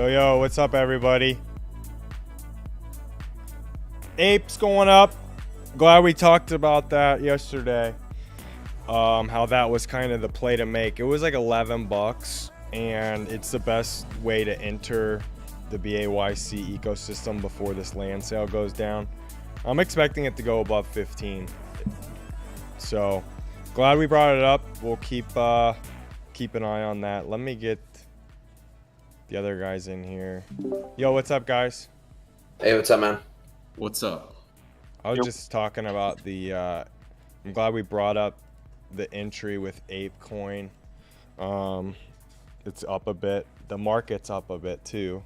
Yo, what's up, everybody? Ape's going up. Glad we talked about that yesterday. How that was kind of the play to make. It was like $11, and it's the best way to enter the BAYC ecosystem before this land sale goes down. I'm expecting it to go above 15. So glad we brought it up. We'll keep an eye on that. Let me get the other guys in here. Yo, what's up, guys? Hey, what's up, man? What's up? I was just talking about the I'm glad we brought up the entry with Ape coin. It's up a bit. The market's up a bit too.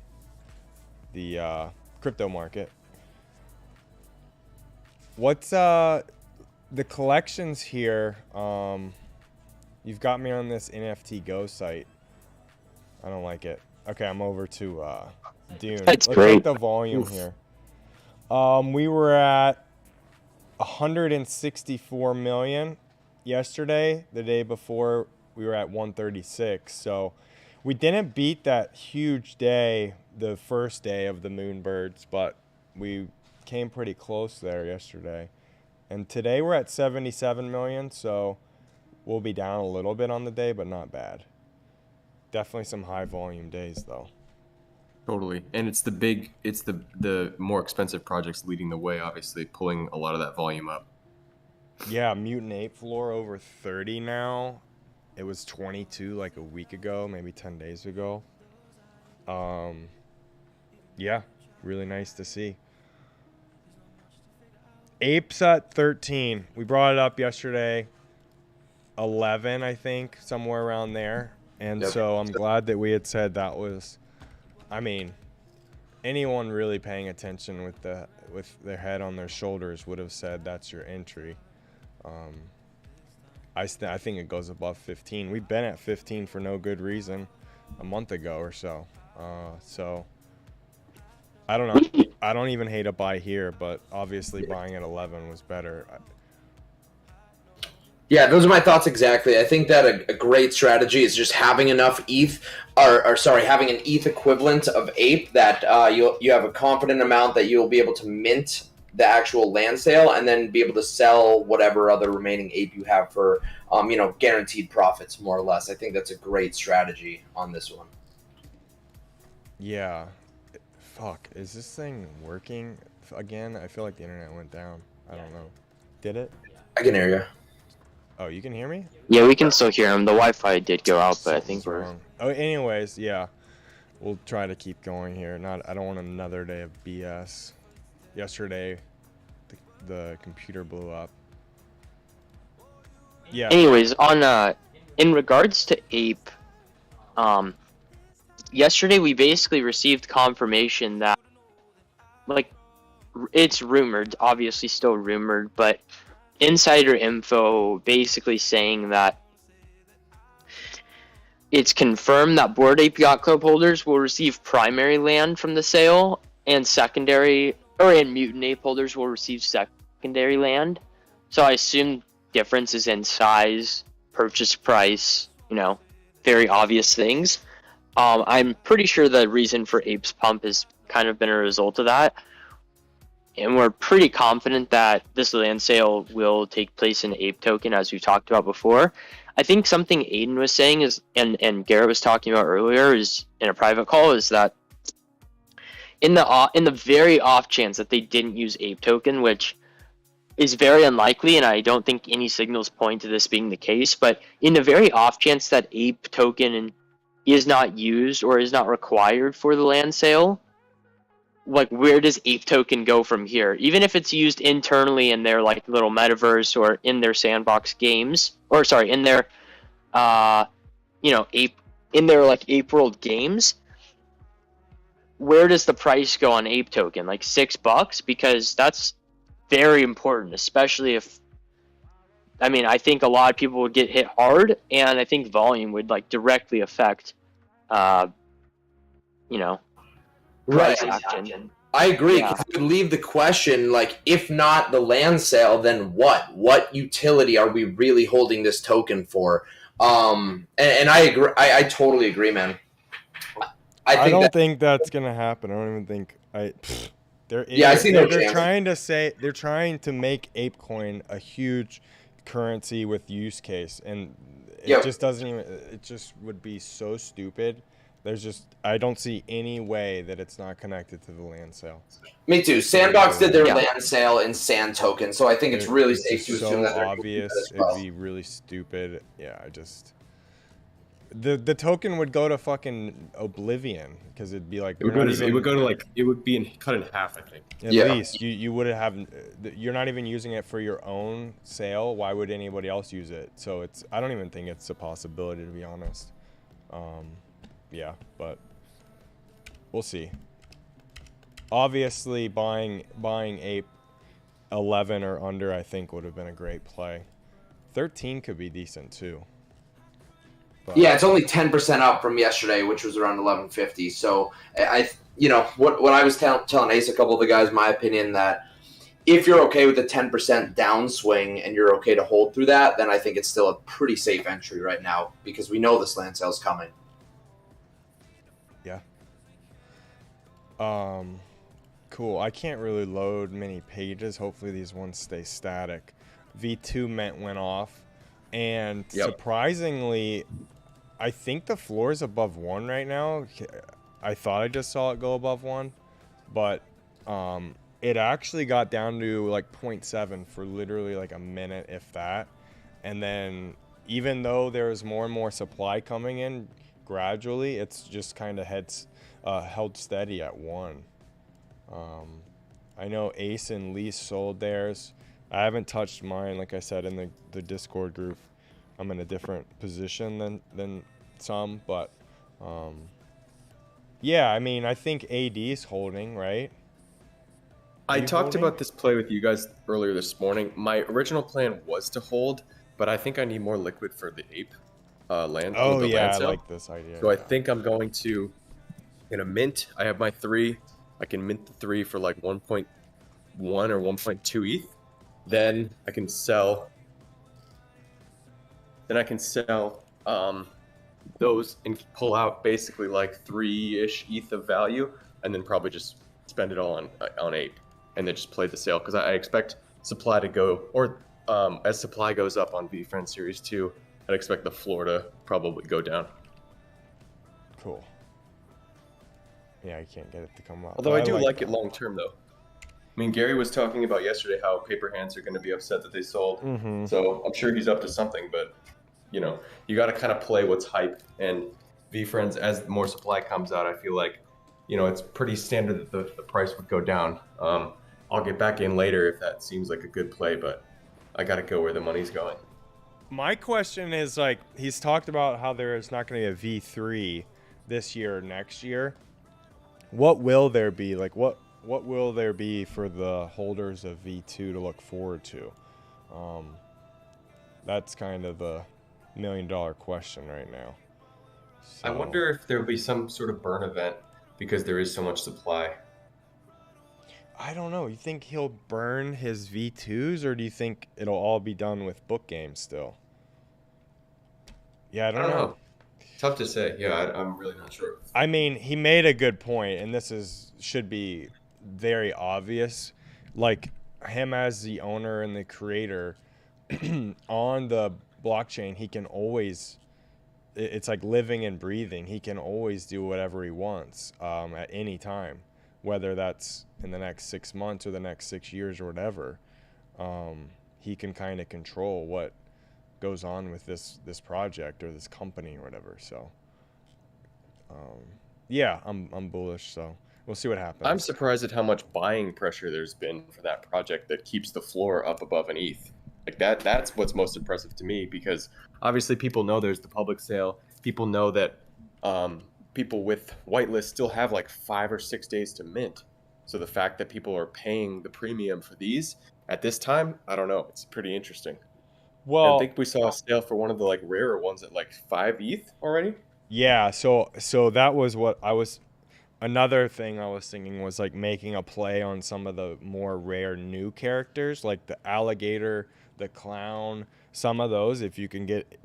The crypto market. What's the collections here? You've got me on this NFT Go site. I don't like it. Okay, I'm over to Dune. That's Let's great. take the volume here. We were at 164 million yesterday. The day before we were at 136. So we didn't beat that huge day, the first day of the Moonbirds, but we came pretty close there yesterday. And today we're at 77 million, so we'll be down a little bit on the day, but not bad. Definitely some high volume days though. Totally. And it's the more expensive projects leading the way, obviously, pulling a lot of that volume up. Yeah, Mutant Ape floor over 30 now. It was 22 like a week ago, maybe 10 days ago. Yeah, really nice to see. Ape's at 13. We brought it up yesterday. 11, I think, somewhere around there. And Yep. so I'm glad that we had said that was, I mean, anyone really paying attention with their head on their shoulders would have said that's your entry. I think it goes above 15. We've been at 15 for no good reason a month ago or so. So I don't know. I don't even hate a buy here, but obviously buying at 11 was better. Yeah, those are my thoughts exactly. I think that a great strategy is just having enough ETH, having an ETH equivalent of Ape that you have a confident amount that you'll be able to mint the actual land sale and then be able to sell whatever other remaining Ape you have for, guaranteed profits, more or less. I think that's a great strategy on this one. Yeah. Fuck, is this thing working again? I feel like the internet went down. I don't know. Did it? I can hear you. Oh, you can hear me? Yeah, we can still hear him. The Wi-Fi did go out, but I think Something's we're... wrong. Oh, anyways, yeah. We'll try to keep going here. I don't want another day of BS. Yesterday, the computer blew up. Yeah. Anyways, in regards to Ape, yesterday we basically received confirmation that, it's rumored, obviously still rumored, but insider info basically saying that it's confirmed that Bored Ape Yacht Club holders will receive primary land from the sale, and Mutant Ape holders will receive secondary land. So I assume difference is in size, purchase price, very obvious things. I'm pretty sure the reason for Ape's pump has kind of been a result of that. And we're pretty confident that this land sale will take place in Ape token, as we talked about before. I think something Aiden was saying is, and Garrett was talking about earlier, is in a private call, is that in the very off chance that they didn't use Ape token, which is very unlikely, and I don't think any signals point to this being the case, but in the very off chance that Ape token is not used or is not required for the land sale, where does Ape token go from here? Even if it's used internally in their little metaverse or in their sandbox games, or sorry, in their Ape Ape World games, where does the price go on Ape token? $6? Because that's very important, especially if I think a lot of people would get hit hard, and I think volume would directly affect Right. price action. I agree. Yeah. 'Cause it would leave the question, if not the land sale, then what? What utility are we really holding this token for? And I agree. I totally agree, man. I think don't that think that's gonna happen. I don't even think they're yeah, I idiots. see no They're chance. they're trying to make ApeCoin a huge currency with use case, and it Yep. just doesn't even. It just would be so stupid. I don't see any way that it's not connected to the land sale. Me too. Sandbox did their Yeah. land sale in Sand Token, so I think it's really It's safe just to assume so that they're doing that obvious. as It'd well. be really stupid. Yeah, the token would go to fucking oblivion because it'd be like It would go to, it would go to like, it would be cut in half, I think. at Yeah. least you would have you're not even using it for your own sale. Why would anybody else use it? So I don't even think it's a possibility, to be honest. Yeah, but we'll see. Obviously buying Ape 11 or under I think would have been a great play. 13 could be decent too. But Yeah, it's only 10% up from yesterday, which was around 1150. So what I was telling Ace, a couple of the guys, my opinion that if you're okay with the 10% downswing and you're okay to hold through that, then I think it's still a pretty safe entry right now because we know this land sale's coming. yeah. Cool. I can't really load many pages. Hopefully these ones stay static. V2 went off, and surprisingly, I think the floor is above 1 right now. I thought I just saw it go above 1, but it actually got down to like 0.7 for literally like a minute, if that. And then even though there is more and more supply coming in gradually, it's just kind of held steady at 1. I know Ace and Lee sold theirs. I haven't touched mine, like I said in the Discord group. I'm in a different position than some, but yeah, I mean, I think AD's holding, right? I talked holding? about this play with you guys earlier this morning. My original plan was to hold, but I think I need more liquid for the ape land. Oh the yeah, land I sale. like this idea. So I think I'm going to, mint. I have my 3. I can mint the 3 for like 1.1 or 1.2 ETH. Then I can sell. Those and pull out basically like 3-ish ETH of value, and then probably just spend it all on Ape, and then just play the sale because I expect supply to go, or as supply goes up on VFriend Series 2, I'd expect the floor to probably go down. Cool. Yeah, I can't get it to come up. Although I do like that. it long term though. I mean, Gary was talking about yesterday how paper hands are going to be upset that they sold. Mm-hmm. So I'm sure he's up to something, but you got to kind of play what's hype. And VFriends, as more supply comes out, I feel like, it's pretty standard that the price would go down. I'll get back in later if that seems like a good play, but I got to go where the money's going. My question is, like, he's talked about how there is not going to be a V3 this year or next year. What will there be? Like, what will there be for the holders of V2 to look forward to? That's kind of the $1 million question right now. So, I wonder if there'll be some sort of burn event because there is so much supply. I don't know. You think he'll burn his V2s, or do you think it'll all be done with book games still? Yeah, I don't know. Tough to say. Yeah, I'm really not sure. I mean, he made a good point, and this should be very obvious. Like, him as the owner and the creator on the blockchain, he can always, it's like living and breathing. He can always do whatever he wants at any time, whether that's in the next 6 months or the next 6 years or whatever. He can kind of control what goes on with this project or this company or whatever. So yeah, I'm bullish, so we'll see what happens. I'm surprised at how much buying pressure there's been for that project that keeps the floor up above an ETH. Like that's what's most impressive to me, because obviously people know there's the public sale. People know that people with whitelist still have like 5 or 6 days to mint. So the fact that people are paying the premium for these at this time, I don't know. It's pretty interesting. Well, I think we saw a sale for one of the like rarer ones at like 5 ETH already. Yeah, so that was what I was. Another thing I was thinking was like making a play on some of the more rare new characters, like the alligator, the clown, some of those. If you can get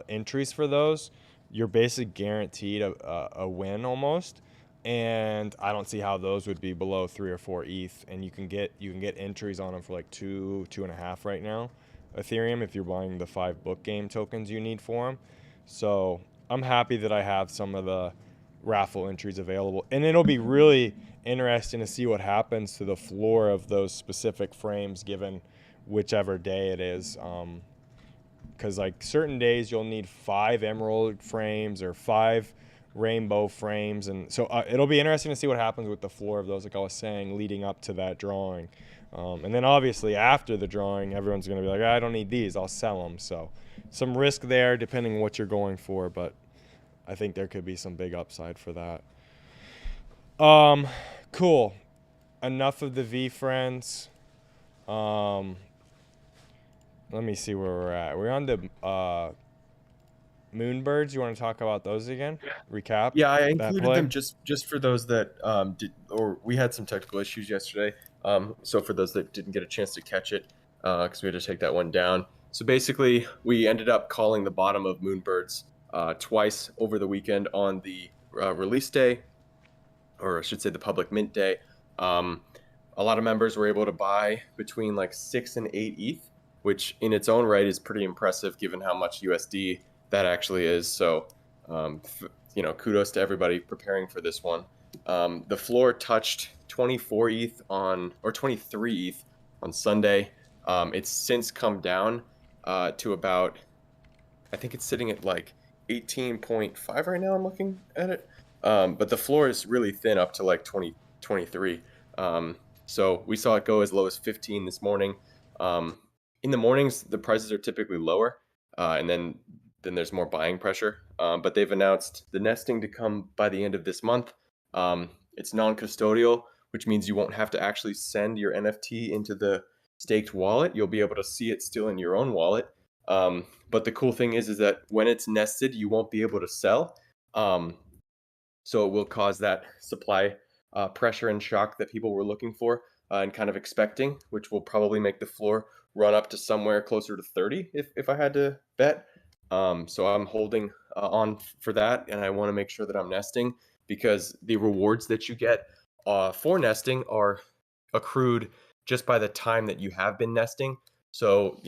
entries for those, you're basically guaranteed a win almost. And I don't see how those would be below 3 or 4 ETH. And you can get entries on them for like 2.5 right now, Ethereum, if you're buying the 5 book game tokens you need for them. So I'm happy that I have some of the raffle entries available, and it'll be really interesting to see what happens to the floor of those specific frames given whichever day it is. Because like certain days you'll need 5 emerald frames or 5 rainbow frames, and so it'll be interesting to see what happens with the floor of those, like I was saying, leading up to that drawing. And then obviously after the drawing, everyone's going to be like, I don't need these, I'll sell them. So some risk there depending on what you're going for, but I think there could be some big upside for that. Cool. Enough of the V friends. Let me see where we're at. We're on the Moonbirds. You want to talk about those again? Recap. Yeah, I that included play? them just for those that we had some technical issues yesterday. So for those that didn't get a chance to catch it, because we had to take that one down. So basically, we ended up calling the bottom of Moonbirds twice over the weekend on the release day, or I should say the public mint day. A lot of members were able to buy between like 6 and 8 ETH, which in its own right is pretty impressive given how much USD that actually is. So, kudos to everybody preparing for this one. The floor touched 24 ETH or 23 ETH on Sunday. It's since come down to about, I think it's sitting at like 18.5 right now. I'm looking at it. But the floor is really thin up to like 23. So we saw it go as low as 15 this morning. In the mornings, the prices are typically lower, and then there's more buying pressure. But they've announced the nesting to come by the end of this month. It's non-custodial, which means you won't have to actually send your NFT into the staked wallet. You'll be able to see it still in your own wallet. But the cool thing is that when it's nested, you won't be able to sell. So it will cause that supply pressure and shock that people were looking for and kind of expecting, which will probably make the floor run up to somewhere closer to 30 if I had to bet. So I'm holding on for that, and I want to make sure that I'm nesting because the rewards that you get for nesting are accrued just by the time that you have been nesting. So,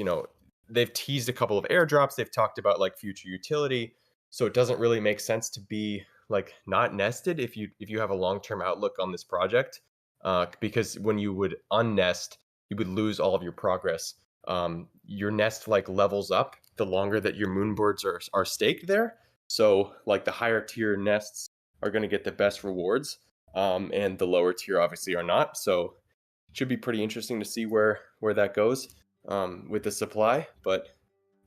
they've teased a couple of airdrops. They've talked about like future utility. So it doesn't really make sense to be like not nested if you have a long-term outlook on this project, because when you would unnest, you would lose all of your progress. Your nest like levels up the longer that your Moonbirds are staked there. So like the higher tier nests are going to get the best rewards, and the lower tier obviously are not. So it should be pretty interesting to see where that goes with the supply. But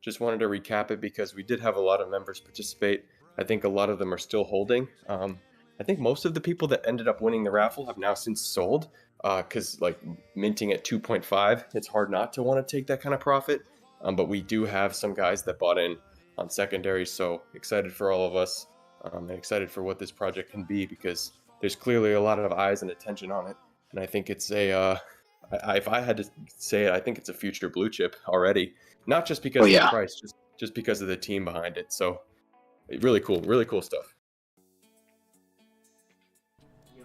just wanted to recap it because we did have a lot of members participate. I think a lot of them are still holding. I think most of the people that ended up winning the raffle have now since sold, because like minting at 2.5, it's hard not to want to take that kind of profit. But we do have some guys that bought in on secondary, so excited for all of us, and excited for what this project can be because there's clearly a lot of eyes and attention on it. And I think it's if I had to say it, I think it's a future blue chip already. Not just because of the price, just because of the team behind it. So really cool stuff.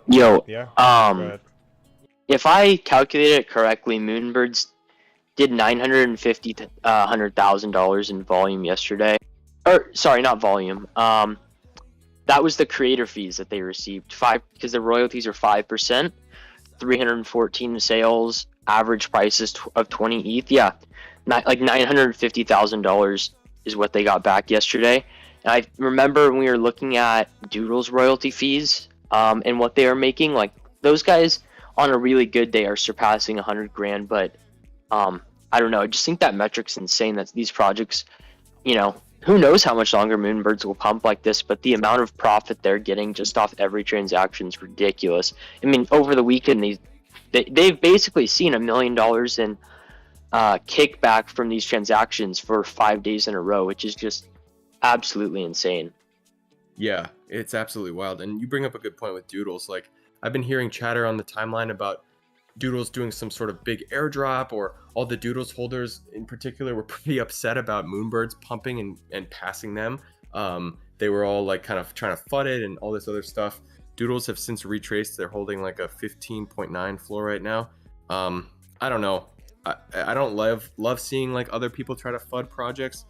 Yo, Yeah. Go ahead. if I calculated it correctly, Moonbirds did $950,000 in volume yesterday. Or sorry, not volume. That was the creator fees that they received. Because the royalties are 5%, 314 sales, average prices of 20 ETH. Yeah, like $950,000 is what they got back yesterday. And I remember when we were looking at Doodle's royalty fees, and what they are making, like those guys on a really good day are surpassing 100 grand. But I don't know. I just think that metric's insane. That these projects, who knows how much longer Moonbirds will pump like this, but the amount of profit they're getting just off every transaction is ridiculous. I mean, over the weekend, they've basically seen $1 million in kickback from these transactions for 5 days in a row, which is just absolutely insane. Yeah, it's absolutely wild. And you bring up a good point with Doodles. Like, I've been hearing chatter on the timeline about Doodles doing some sort of big airdrop, or all the Doodles holders in particular were pretty upset about Moonbirds pumping and passing them. They were all like kind of trying to FUD it and all this other stuff. Doodles have since retraced. They're holding like a 15.9 floor right now. I don't know. I don't love seeing like other people try to FUD projects,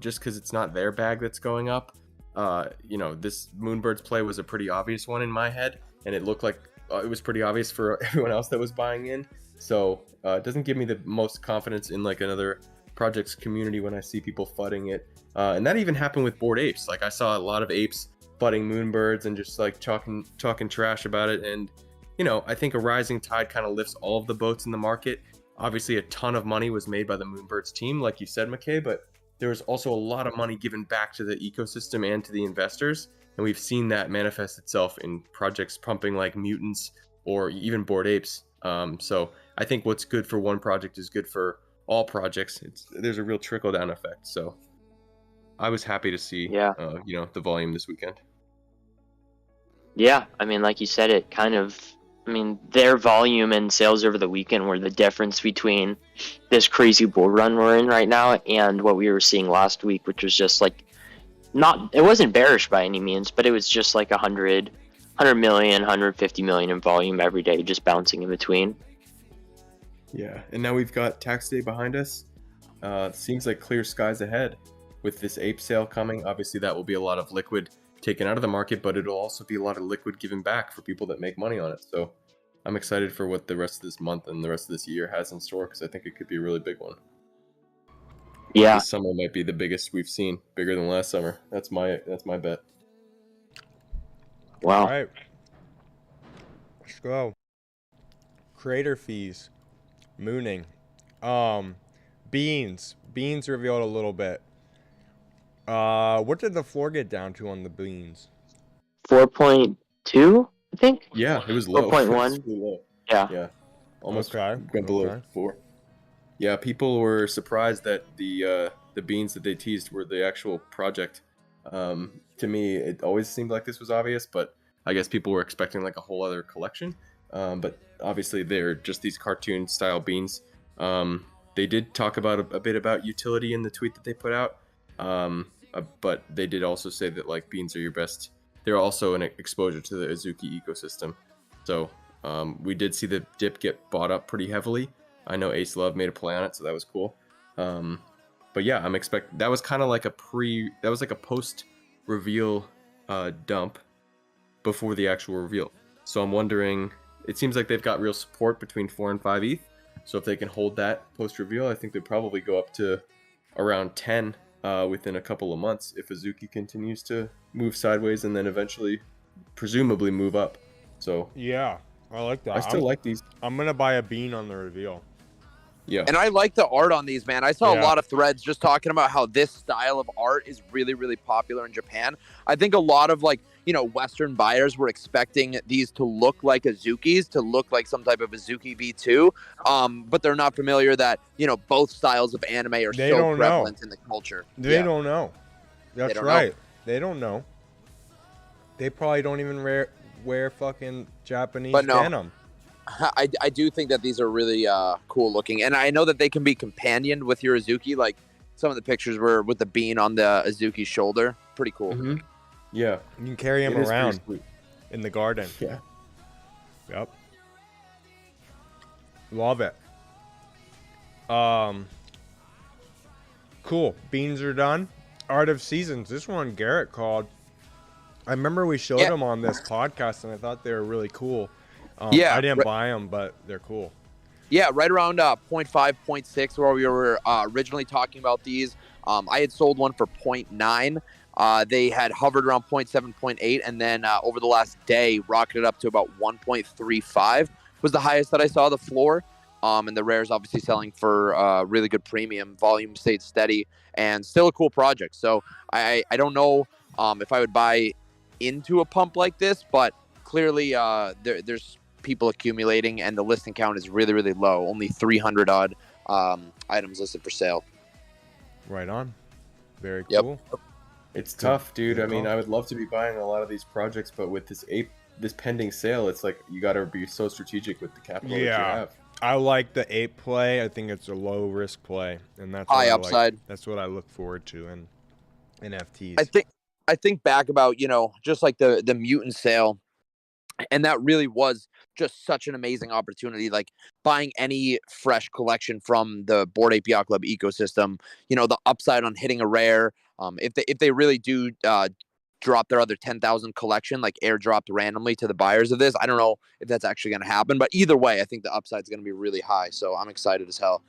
just because it's not their bag that's going up. This Moonbirds play was a pretty obvious one in my head, and it looked like it was pretty obvious for everyone else that was buying in. So it doesn't give me the most confidence in like another project's community when I see people FUDding it. And that even happened with Bored Apes. Like I saw a lot of apes FUDding Moonbirds and just like talking trash about it. And I think a rising tide kind of lifts all of the boats in the market. Obviously, a ton of money was made by the Moonbirds team, like you said, McKay, but there was also a lot of money given back to the ecosystem and to the investors. And we've seen that manifest itself in projects pumping like Mutants or even Bored Apes. So I think what's good for one project is good for all projects. There's a real trickle down effect. So I was happy to see, the volume this weekend. Yeah, I mean, like you said, their volume and sales over the weekend were the difference between this crazy bull run we're in right now and what we were seeing last week, which was just like it wasn't bearish by any means, but it was just like 100 million, 150 million in volume every day, just bouncing in between. Yeah, and now we've got tax day behind us. Seems like clear skies ahead with this ape sale coming. Obviously, that will be a lot of liquid taken out of the market, but it'll also be a lot of liquid given back for people that make money on it. So I'm excited for what the rest of this month and the rest of this year has in store, because I think it could be a really big one. Yeah, this summer might be the biggest we've seen, bigger than last summer. That's my bet. Wow. All right, let's go. Creator fees, mooning, beans revealed a little bit. What did the floor get down to on the beans? 4.2, I think. Yeah, it was low. 4.1. Really low. Yeah. Almost Okay. went below 4. Yeah, people were surprised that the beans that they teased were the actual project. To me, it always seemed like this was obvious, but I guess people were expecting like a whole other collection. But obviously, they're just these cartoon style beans. They did talk about a bit about utility in the tweet that they put out. But they did also say that like beans are your best. They're also an exposure to the Azuki ecosystem. So we did see the dip get bought up pretty heavily. I know Ace Love made a play on it, so that was cool. But yeah, I'm expecting that was kind of like a post reveal dump before the actual reveal. So I'm wondering, it seems like they've got real support between 4 and 5 ETH. So if they can hold that post reveal, I think they'd probably go up to around 10 within a couple of months if Azuki continues to move sideways and then eventually presumably move up. So Yeah, I like that. I still like these. I'm gonna buy a bean on the reveal. Yeah. And I like the art on these, man. I saw Yeah. a lot of threads just talking about how this style of art is really, really popular in Japan. I think a lot of Western buyers were expecting these to look like Azukis, to look like some type of Azuki V2. But they're not familiar that, both styles of anime are They so don't prevalent in the culture. They don't know. That's don't right. They don't know. They probably don't even wear fucking Japanese But no. denim. I do think that these are really cool looking. And I know that they can be companioned with your Azuki. Like some of the pictures were with the bean on the Azuki's shoulder. Pretty cool. Mm-hmm. Yeah. You can carry him It is pretty around sweet. in the garden. Yeah. Yep. Love it. Cool. Beans are done. Art of Seasons. This one Garrett called. I remember we showed them on this podcast, and I thought they were really cool. Yeah, I didn't buy them, but they're cool. Yeah, right around 0.5, 0.6, where we were originally talking about these. I had sold one for 0.9. They had hovered around 0.7, 0.8, and then over the last day, rocketed up to about 1.35 was the highest that I saw the floor. And the rares obviously selling for really good premium. Volume stayed steady, and still a cool project. So I don't know if I would buy into a pump like this, but clearly there's people accumulating, and the listing count is really, really low. Only 300 odd items listed for sale. Right on. Very Yep. cool. It's tough, dude. Good I mean, call. I would love to be buying a lot of these projects, but with this pending sale, it's like you got to be so strategic with the capital that you Yeah. have. I like the ape play. I think it's a low risk play, and that's High what I upside. That's what I look forward to, and NFTs. I think back about, just like the mutant sale, and that really was just such an amazing opportunity. Like buying any fresh collection from the Bored Ape Yacht Club ecosystem, the upside on hitting a rare. If they really do drop their other 10,000 collection, like airdropped randomly to the buyers of this, I don't know if that's actually going to happen. But either way, I think the upside is going to be really high. So I'm excited as hell.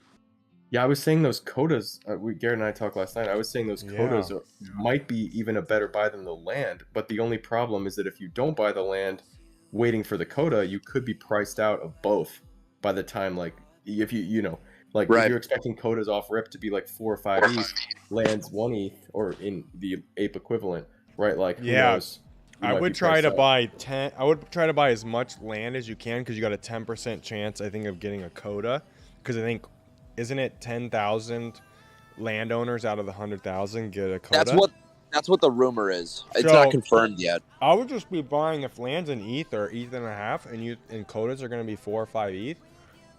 Yeah, I was saying those codas. Garrett and I talked last night. I was saying those codas might be even a better buy than the land. But the only problem is that if you don't buy the land, waiting for the coda, you could be priced out of both by the time, like, if if you're expecting codas off rip to be like 4 or 5 ETH, lands 1 ETH, or in the ape equivalent, right? Like, who knows? I would try to buy as much land as you can, because you got a 10% chance, I think, of getting a coda. Because I think, isn't it 10,000 landowners out of the 100,000 get a coda? That's what the rumor is. It's not confirmed yet. I would just be buying, if land's an ETH or ETH and a half, and codas are going to be 4 or 5 ETH.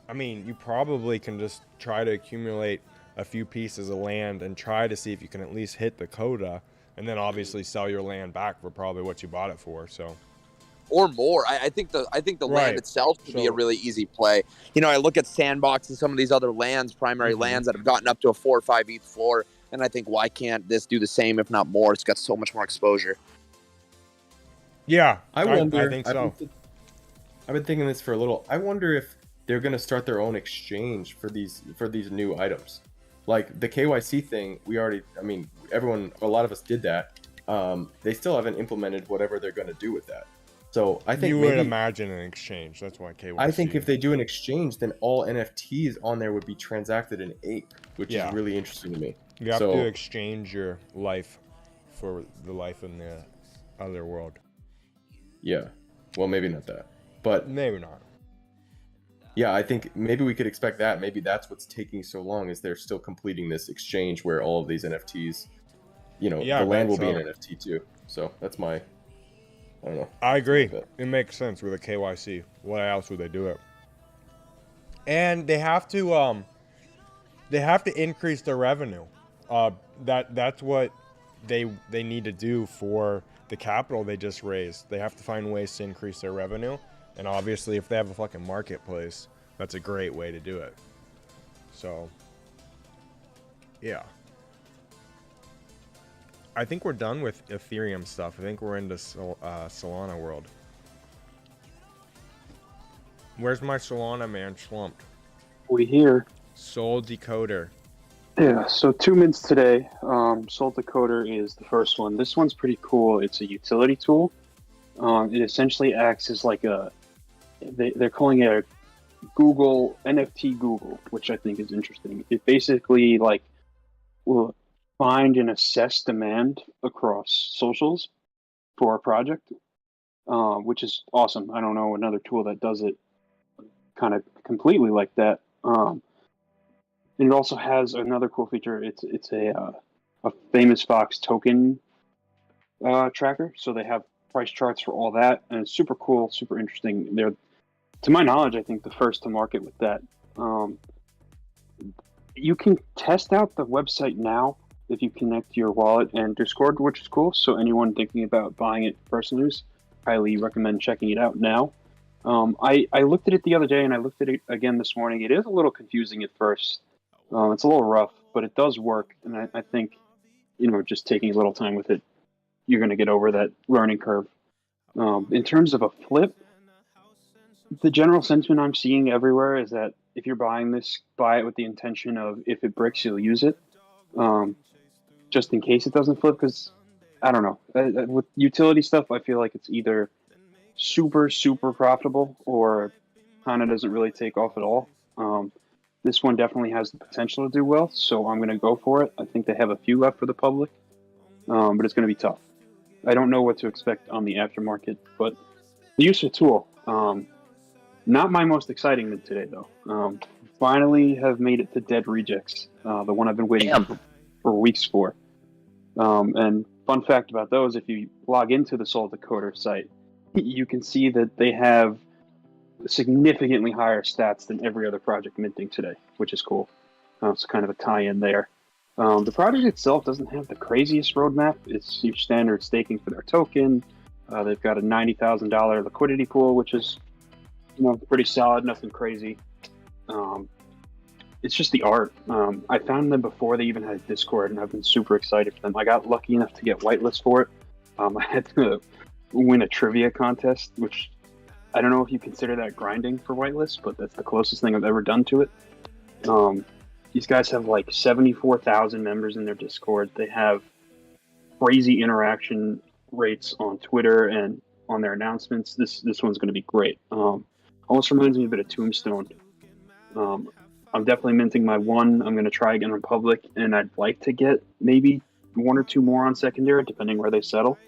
I mean, you probably can just try to accumulate a few pieces of land and try to see if you can at least hit the coda, and then obviously sell your land back for probably what you bought it for. So, or more. I think the land itself could be a really easy play. I look at Sandbox and some of these other lands, primary lands that have gotten up to a 4 or 5 ETH floor, and I think, why can't this do the same, if not more? It's got so much more exposure. Yeah, I wonder. I think so. I've been thinking this for a little. I wonder if they're going to start their own exchange for these new items. Like the KYC thing, a lot of us did that. They still haven't implemented whatever they're going to do with that. So I think you would imagine an exchange. That's why KYC. I think if they do an exchange, then all NFTs on there would be transacted in APE, which is really interesting to me. You have to exchange your life for the life in the other world. Yeah. Well, maybe not that, but maybe not. Yeah, I think maybe we could expect that. Maybe that's what's taking so long, is they're still completing this exchange where all of these NFTs, the land will be an NFT too. So that's I don't know. I agree. It makes sense with a KYC. Why else would they do it? And they have to increase their revenue. That's what they need to do for the capital they just raised. They have to find ways to increase their revenue. And obviously, if they have a fucking marketplace, that's a great way to do it. So, yeah. I think we're done with Ethereum stuff. I think we're into Solana world. Where's my Solana man slumped? We here. Soul Decoder. Yeah, so 2 minutes today. Soul Decoder is the first one. This one's pretty cool. It's a utility tool. It essentially acts as like they're calling it a Google NFT Google, which I think is interesting. It basically will find and assess demand across socials for a project, which is awesome. I don't know another tool that does it kind of completely like that. And it also has another cool feature. It's a famous Fox token tracker, so they have price charts for all that, and it's super cool, super interesting. They're, to my knowledge, I think the first to market with that. You can test out the website now if you connect your wallet and Discord, which is cool. So anyone thinking about buying it first use, highly recommend checking it out now. I looked at it the other day, and I looked at it again this morning. It is a little confusing at first. It's a little rough, but it does work, and I think, just taking a little time with it, you're going to get over that learning curve. In terms of a flip, the general sentiment I'm seeing everywhere is that if you're buying this, buy it with the intention of, if it breaks, you'll use it, just in case it doesn't flip. Because I don't know, with utility stuff, I feel like it's either super, super profitable or kind of doesn't really take off at all. This one definitely has the potential to do well, so I'm going to go for it. I think they have a few left for the public, but it's going to be tough. I don't know what to expect on the aftermarket, but the useful tool. Not my most exciting than today, though. Finally have made it to Dead Rejects, the one I've been waiting for weeks for. And fun fact about those, if you log into the Soul Decoder site, you can see that they have significantly higher stats than every other project minting today, which is cool. It's kind of a tie-in there. The project itself doesn't have the craziest roadmap. It's your standard staking for their token. They've got a $90,000 liquidity pool, which is pretty solid, nothing crazy. It's just the art. I found them before they even had a Discord, and I've been super excited for them. I got lucky enough to get whitelist for it. I had to win a trivia contest, which I don't know if you consider that grinding for whitelist, but that's the closest thing I've ever done to it. These guys have like 74,000 members in their Discord. They have crazy interaction rates on Twitter and on their announcements. This one's going to be great. Almost reminds me a bit of Tombstone. I'm definitely minting my one. I'm going to try again on public, and I'd like to get maybe one or two more on secondary, depending where they settle.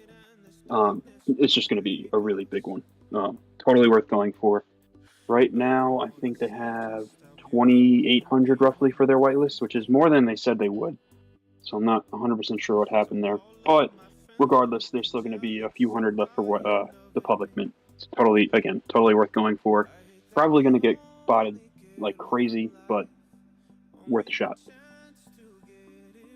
It's just going to be a really big one. Totally worth going for. Right now, I think they have 2,800 roughly for their whitelist, which is more than they said they would. So I'm not 100% sure what happened there. But regardless, there's still going to be a few hundred left for the public mint. It's totally worth going for. Probably going to get botted like crazy, but worth a shot.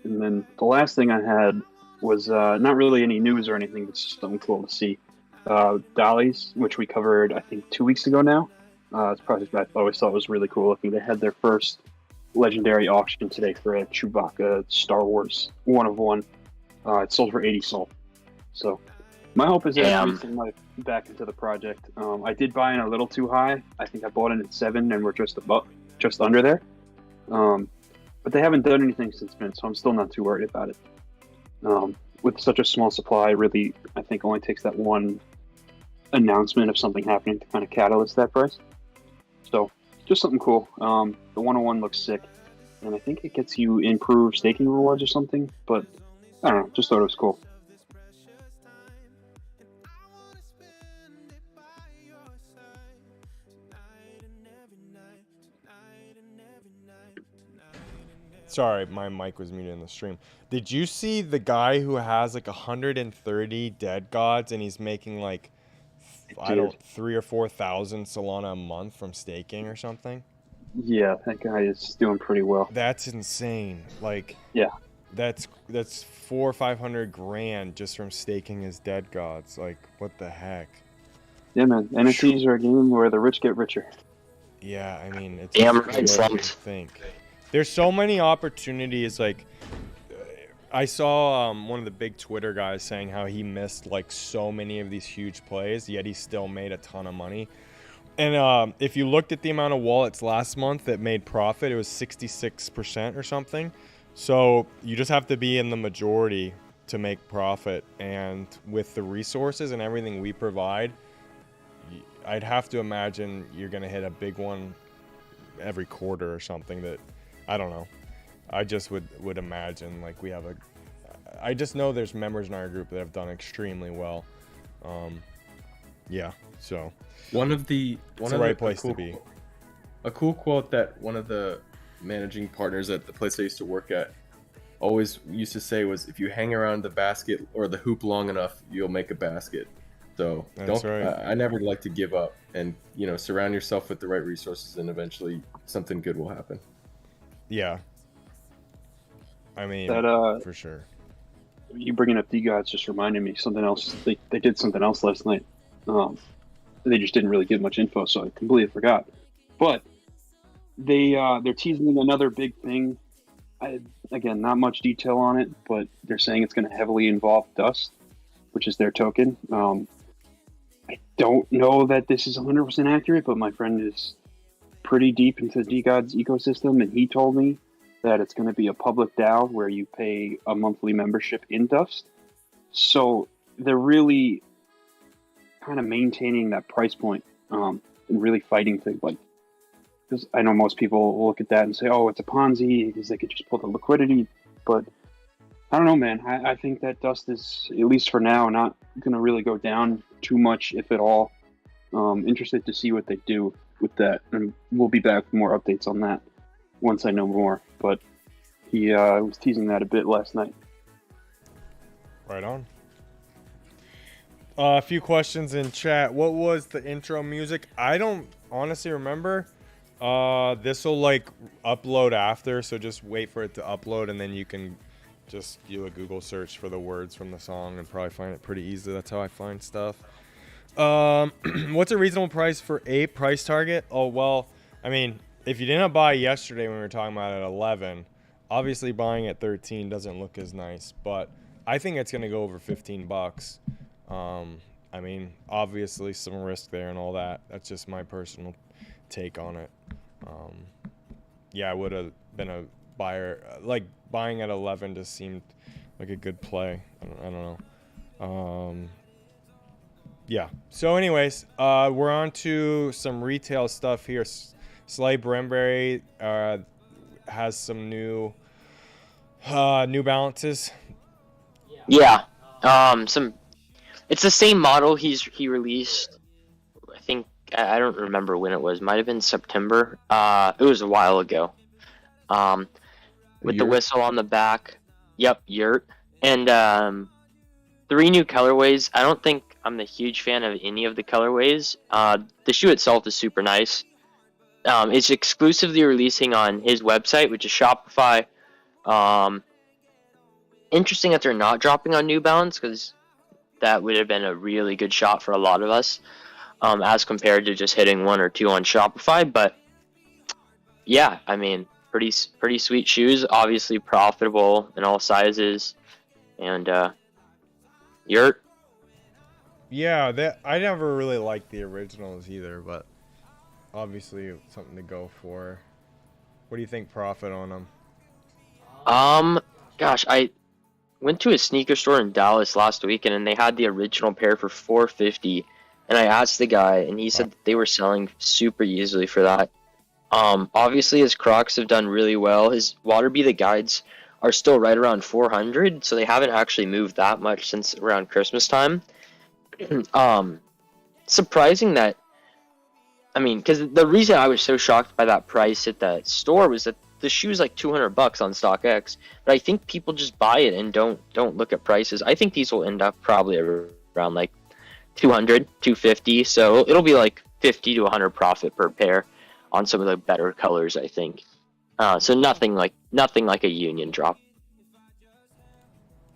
And then the last thing I had was not really any news or anything, but just something cool to see. Dollies, which we covered, I think, 2 weeks ago now. It's a project I always thought was really cool looking. They had their first legendary auction today for a Chewbacca Star Wars 1 of 1. It sold for 80 SOL. So my hope is that I get some life back into the project. I did buy in a little too high. I think I bought in at 7 and we're just under there. But they haven't done anything since then, so I'm still not too worried about it. With such a small supply, really, I think only takes that one announcement of something happening to kind of catalyst that price. So just something cool. The 101 looks sick, and I think it gets you improved staking rewards or something, but I don't know, just thought it was cool. Sorry, my mic was muted in the stream. Did you see the guy who has like 130 dead gods and he's making like 3,000 or 4,000 Solana a month from staking or something? Yeah, that guy is doing pretty well. That's insane. Like, yeah, that's 400 or 500 grand just from staking his dead gods. Like, what the heck? Yeah, man. NFTs are a game where the rich get richer. Yeah, I mean, it's damn just right, slumped. think. There's so many opportunities. Like, I saw one of the big Twitter guys saying how he missed like so many of these huge plays, yet he still made a ton of money. And if you looked at the amount of wallets last month that made profit, it was 66% or something. So you just have to be in the majority to make profit. And with the resources and everything we provide, I'd have to imagine you're going to hit a big one every quarter or something. That I don't know. I just would imagine like we have I just know there's members in our group that have done extremely well. Yeah, so it's the right place to be. A cool quote that one of the managing partners at the place I used to work at always used to say was, if you hang around the basket or the hoop long enough, you'll make a basket. So I never like to give up, and surround yourself with the right resources, and eventually something good will happen. Yeah, I mean, for sure. You bringing up DeGods just reminded me something else. They did something else last night. They just didn't really give much info, so I completely forgot. But they're teasing another big thing. Again, not much detail on it, but they're saying it's going to heavily involve Dust, which is their token. I don't know that this is 100% accurate, but my friend is pretty deep into DeGod's ecosystem, and he told me that it's going to be a public DAO where you pay a monthly membership in Dust. So they're really kind of maintaining that price point and really fighting to, like, because I know most people will look at that and say, oh, it's a Ponzi because they could just pull the liquidity. But I don't know, man. I think that Dust is, at least for now, not going to really go down too much, if at all. Interested to see what they do with that. And we'll be back with more updates on that once I know more. But he was teasing that a bit last night. Right on. A few questions in chat. What was the intro music? I don't honestly remember. This will like upload after, so just wait for it to upload, and then you can just do a Google search for the words from the song and probably find it pretty easily. That's how I find stuff. What's a reasonable price for APE price target? Oh, well, I mean, if you didn't buy yesterday when we were talking about it at 11, obviously buying at 13 doesn't look as nice, but I think it's going to go over 15 bucks. I mean, obviously some risk there and all that. That's just my personal take on it. Yeah, I would have been a buyer. Like, buying at 11 just seemed like a good play. I don't know. Yeah. So anyways, we're on to some retail stuff here. Slay Brimberry has some new New Balances. Yeah. It's the same model he released. I think I don't remember when it was. Might have been September. It was a while ago. With the whistle on the back. Yep, yurt. And 3 new colorways. I don't think I'm the huge fan of any of the colorways. The shoe itself is super nice. It's exclusively releasing on his website, which is Shopify. Interesting that they're not dropping on New Balance, because that would have been a really good shot for a lot of us, as compared to just hitting 1 or 2 on Shopify. But yeah, I mean, pretty sweet shoes. Obviously profitable in all sizes, and yurt. Yeah, I never really liked the originals either, but obviously something to go for. What do you think profit on them? Gosh, I went to a sneaker store in Dallas last weekend, and they had the original pair for $450. And I asked the guy, and he said that they were selling super easily for that. Obviously his Crocs have done really well. His Waterby the guides are still right around 400, so they haven't actually moved that much since around Christmas time. Surprising that, I mean, because the reason I was so shocked by that price at the store was that the shoe's like $200 on StockX, but I think people just buy it and don't look at prices. I think these will end up probably around like 200, 250, so it'll be like 50 to 100 profit per pair on some of the better colors, I think. So nothing like a Union drop.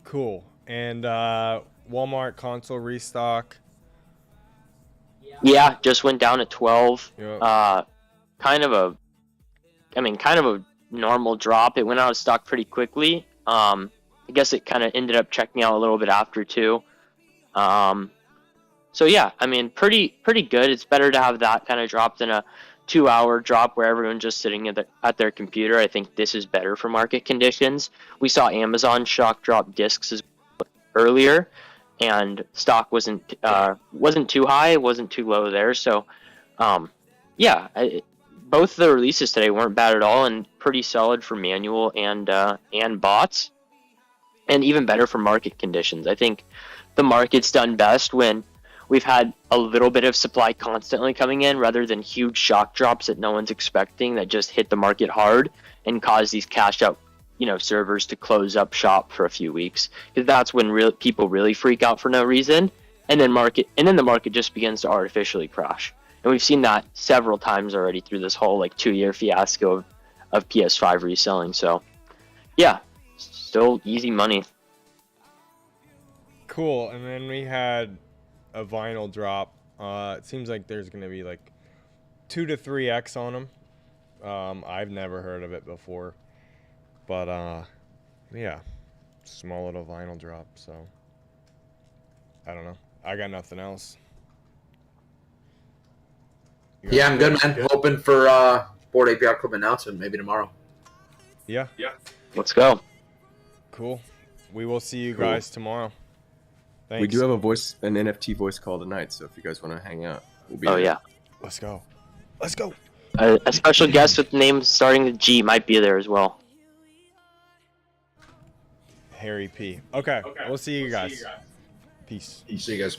Cool. And Walmart console restock. Yeah, just went down at 12. Yep. Kind of a normal drop. It went out of stock pretty quickly. I guess it kind of ended up checking out a little bit after too. So yeah, I mean, pretty good. It's better to have that kind of drop than a 2-hour drop where everyone's just sitting at their computer. I think this is better for market conditions. We saw Amazon shock drop discs earlier, and stock wasn't too high, wasn't too low there. So yeah, both the releases today weren't bad at all, and pretty solid for manual and bots, and even better for market conditions. I think the market's done best when we've had a little bit of supply constantly coming in, rather than huge shock drops that no one's expecting that just hit the market hard and cause these cash out, servers to close up shop for a few weeks, because that's when people really freak out for no reason, and then the market just begins to artificially crash. And we've seen that several times already through this whole 2-year fiasco of PS5 reselling. So yeah, still easy money. Cool. And then we had a vinyl drop. It seems like there's going to be 2 to 3x on them. I've never heard of it before, but yeah, small little vinyl drop. So I don't know. I got nothing else. Yeah, I'm good, man. Hoping for Board API Club announcement maybe tomorrow. Yeah. Let's go. Cool. We will see you guys tomorrow. Thanks. We do have an NFT voice call tonight, so if you guys want to hang out, we'll be there. Yeah. Let's go. Let's go. A special guest with names starting with G might be there as well. Harry P. Okay. We'll see you guys. Peace. See you guys.